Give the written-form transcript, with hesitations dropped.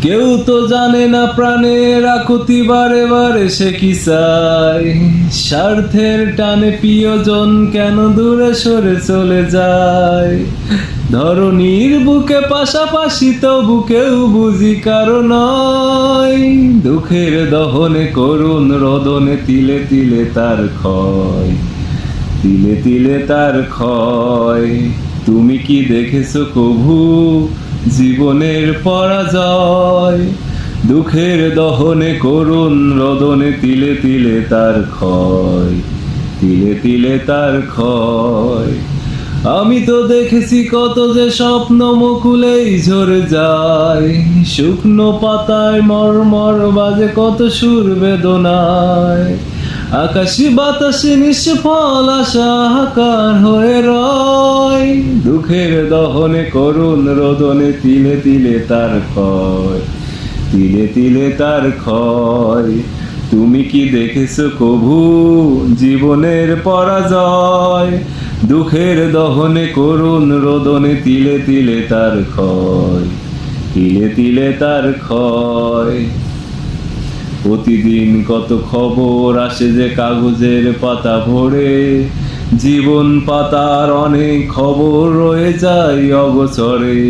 কেউ তো জানে না প্রাণের আকুতি বারে বারে সে কি চায়। স্বার্থের টানে প্রিয়জন কেন দূরে সরে চলে যায়। ধরনীর বুকে পাশাপাশি তবু কেউ বুঝি কারো নয়। দুঃখের দহনে করুণ রোদনে তিলে তিলে তার ক্ষয়, তিলে তিলে তার ক্ষয়। তুমি কি দেখেছো কভু জীবনের পরাজয়। দুঃখের দহনে করুণ রোদনে তিলে তিলে তার ক্ষয়, তিলে তিলে তার ক্ষয়। আমি তো দেখেছি কত যে স্বপ্ন মুকুলেই ঝরে যায়। শুকনো পাতায় মরমর বাজে কত সুর বেদনায়। আকাশি বাতাসে নিষ্ফল আশা হাহাকার হয়ে রয়। দুঃখের দহনে করুণ রোদনে তিলে তিলে তার ক্ষয়, তিলে তিলে তার ক্ষয়। তুমি কি দেখেছো কভু জীবনের পরাজয়। দুঃখের দহনে করুণ রোদনে তিলে তিলে তার ক্ষয়, তিলে তিলে তার ক্ষয়। প্রতিদিন কত খবর আসে যে কাগজের পাতা ভরে। জীবন পাতার অনেক খবর রয়ে যায় অগোচরে।